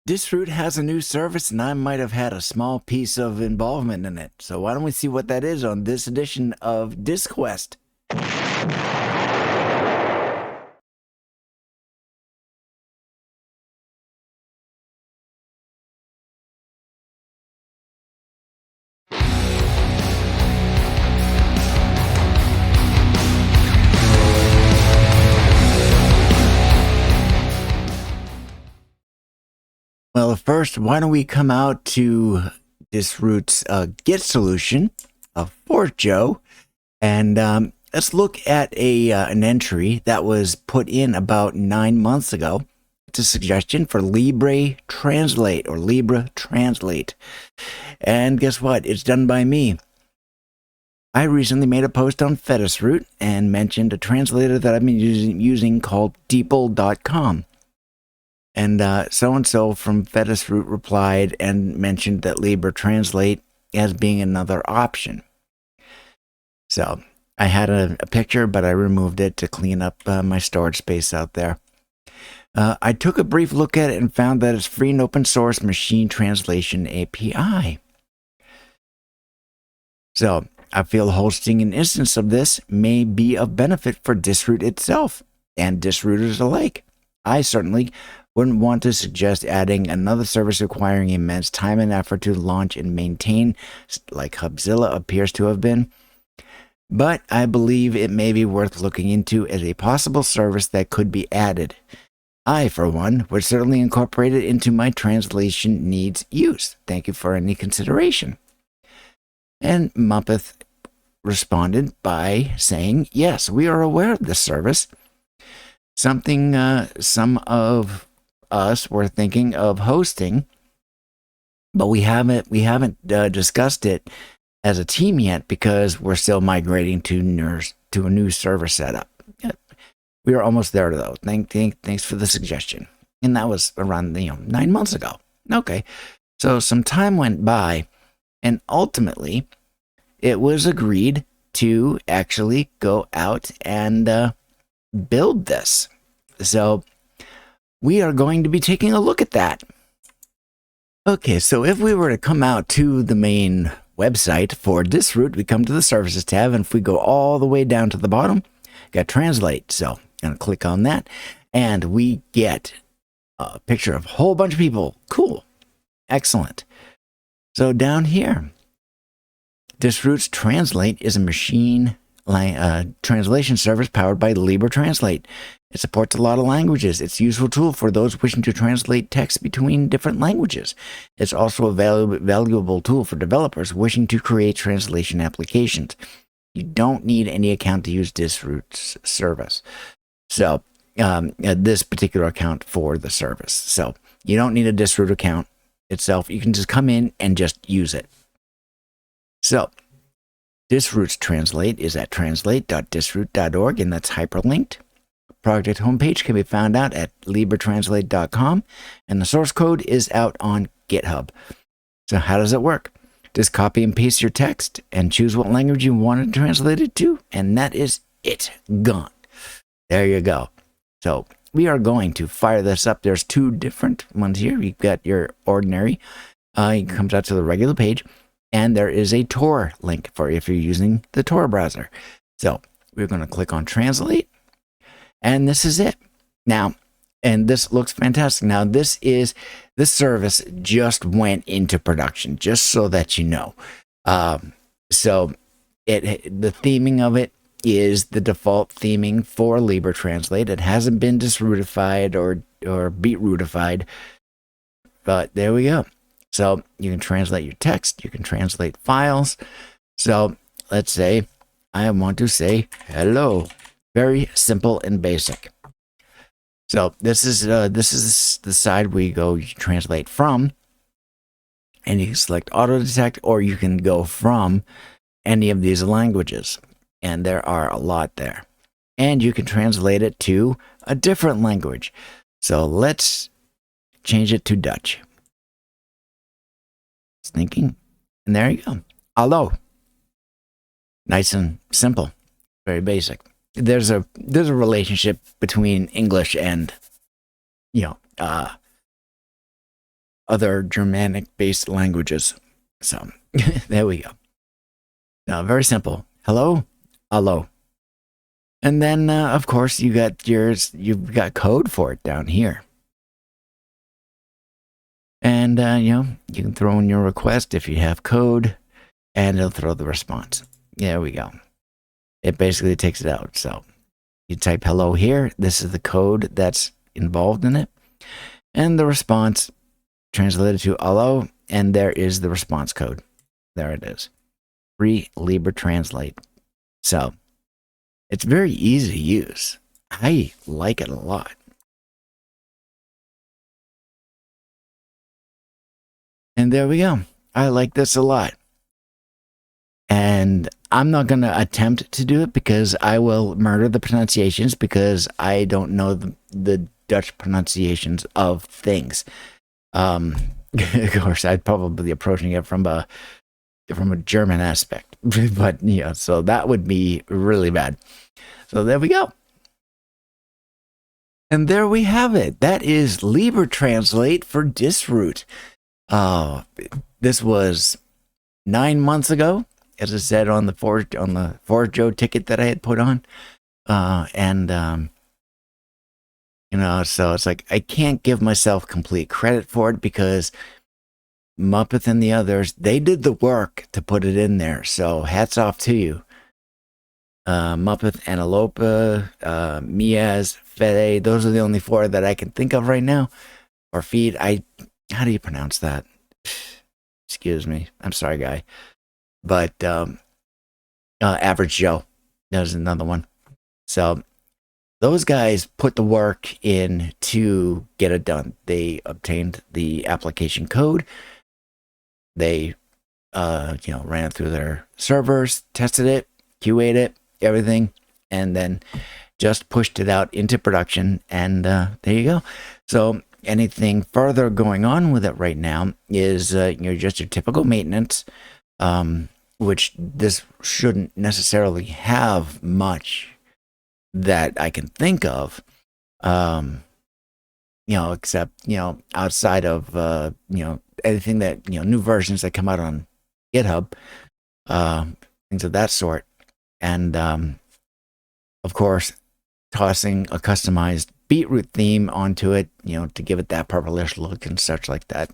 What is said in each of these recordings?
Disroot has a new service, and I might have had a small piece of involvement in it. So why don't we see what that is on this edition of DisQuest? Well, first, why don't we come out to Disroot's Git solution for Joe, and let's look at an entry that was put in about 9 months ago. It's a suggestion for LibreTranslate or LibreTranslate, and guess what? It's done by me. I recently made a post on Disroot and mentioned a translator that I've been using called DeepL.com. And so-and-so from Disroot replied and mentioned that LibreTranslate as being another option. So I had a picture, but I removed it to clean up my storage space out there. I took a brief look at it and found that it's free and open source machine translation API. So I feel hosting an instance of this may be of benefit for Disroot itself and Disrooters alike. I certainly wouldn't want to suggest adding another service requiring immense time and effort to launch and maintain, like Hubzilla appears to have been. But I believe it may be worth looking into as a possible service that could be added. I, for one, would certainly incorporate it into my translation needs use. Thank you for any consideration. And Muppeth responded by saying, yes, we are aware of this service. Something some of us were thinking of hosting, but we haven't discussed it as a team yet because we're still migrating to a new server setup. We are almost there though. Thanks for the suggestion. And that was around 9 months ago. Okay, so some time went by, and ultimately it was agreed to actually go out and build this. So we are going to be taking a look at that. Okay, so if we were to come out to the main website for Disroot, we come to the Services tab, and if we go all the way down to the bottom, got Translate. So I'm going to click on that, and we get a picture of a whole bunch of people. Cool. Excellent. So down here, Disroot's Translate is a machine translation service powered by LibreTranslate. It supports a lot of languages. It's a useful tool for those wishing to translate text between different languages. It's also a valuable tool for developers wishing to create translation applications. You don't need any account to use Disroot's service. So this particular account for the service. So you don't need a Disroot account itself. You can just come in and just use it. So Disroot's Translate is at translate.disroot.org, and that's hyperlinked. Project homepage can be found out at LibreTranslate.com, and the source code is out on GitHub. So how does it work? Just copy and paste your text and choose what language you want to translate it to, and that is it. Gone. There you go. So we are going to fire this up. There's two different ones here. You've got your ordinary. It comes out to the regular page, and there is a Tor link for if you're using the Tor browser. So we're going to click on Translate. And this is it. Now, and this looks fantastic. Now, this service just went into production, just so that you know. So the theming of it is the default theming for LibreTranslate. It hasn't been disrootified or beetrootified, but there we go. So you can translate your text, you can translate files. So let's say I want to say hello. Very simple and basic. So this is the side where you go, you translate from, and you can select auto detect, or you can go from any of these languages, and there are a lot there. And you can translate it to a different language. So let's change it to Dutch. It's thinking, and there you go. Hallo. Nice and simple, very basic. There's a relationship between English and other Germanic-based languages. So there we go. Now, very simple. Hello, hello. And then, of course, you've got code for it down here. And, you can throw in your request if you have code, and it'll throw the response. There we go. It basically takes it out. So you type hello here. This is the code that's involved in it. And the response translated to hello, and there is the response code. There it is. Free LibreTranslate. So it's very easy to use. I like it a lot. And there we go. I like this a lot. And I'm not going to attempt to do it because I will murder the pronunciations because I don't know the Dutch pronunciations of things. Of course, I'd probably be approaching it from a German aspect. But, yeah, so that would be really bad. So there we go. And there we have it. That is LibreTranslate for Disroot. This was 9 months ago, as I said on the Forge Joe ticket that I had put on. So it's like I can't give myself complete credit for it because Muppet and the others, they did the work to put it in there. So hats off to you. Muppet, Antelope, Miaz, Fede, those are the only 4 that I can think of right now. Or Feed, how do you pronounce that? Excuse me. I'm sorry, guy. But Average Joe, there's another one. So those guys put the work in to get it done. They obtained the application code. They, ran it through their servers, tested it, QA'd it, everything, and then just pushed it out into production. And there you go. So anything further going on with it right now is just your typical maintenance, which this shouldn't necessarily have much that I can think of, except outside of anything that new versions that come out on GitHub, things of that sort, and of course tossing a customized Beetroot theme onto it, to give it that purplish look and such like that.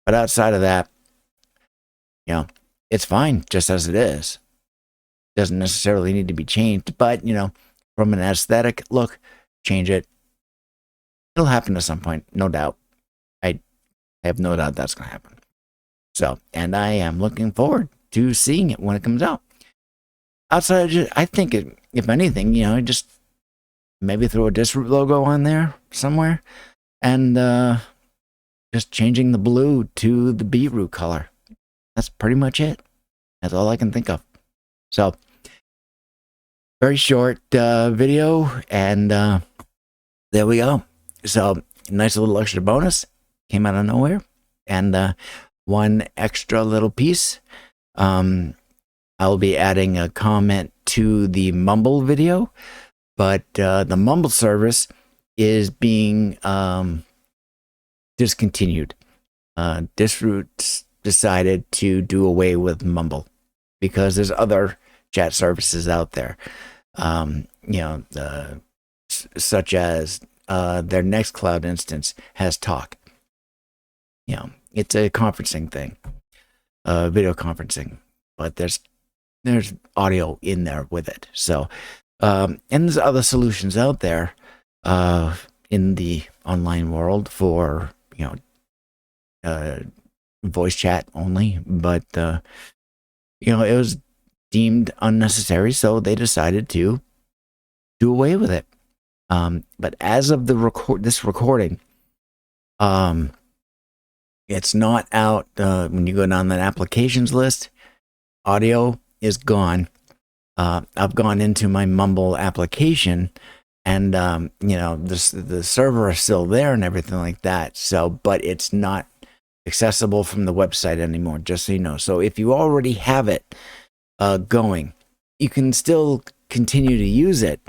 But outside of that, it's fine just as it is. Doesn't necessarily need to be changed, but from an aesthetic look, change it. It'll happen at some point, no doubt. I have no doubt that's going to happen. So, and I am looking forward to seeing it when it comes out. Outside of I think if anything, just maybe throw a Disroot logo on there somewhere, and just changing the blue to the beetroot color. That's pretty much it. That's all I can think of. So, very short video, and there we go. So, nice little extra bonus. Came out of nowhere. And one extra little piece. I'll be adding a comment to the Mumble video, but the Mumble service is being discontinued. Disroot decided to do away with Mumble because there's other chat services out there, such as their Nextcloud instance has Talk. It's a conferencing thing, video conferencing, but there's audio in there with it. So, and there's other solutions out there in the online world for voice chat only, but it was deemed unnecessary, so they decided to do away with it. But as of this recording, it's not out. When you go down that applications list, audio is gone. I've gone into my Mumble application, and the server is still there and everything like that. So, but it's not accessible from the website anymore, just so you know. So if you already have it going, you can still continue to use it.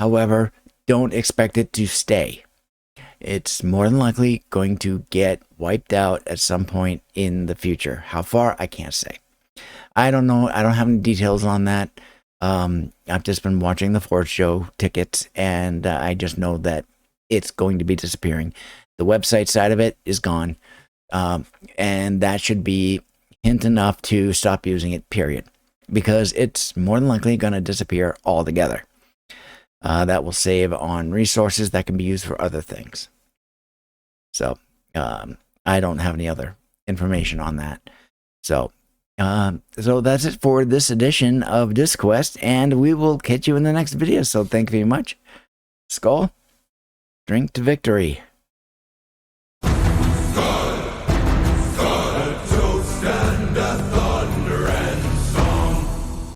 However, don't expect it to stay. it's more than likely going to get wiped out at some point in the future. How far, I can't say. I don't know. I don't have any details on that. I've just been watching the Forge Show tickets, and I just know that it's going to be disappearing. The website side of it is gone, and that should be hint enough to stop using it, period, because it's more than likely going to disappear altogether. That will save on resources that can be used for other things. So I don't have any other information on that. So that's it for this edition of DisQuest, and we will catch you in the next video. So thank you very much. Skál. Drink to victory.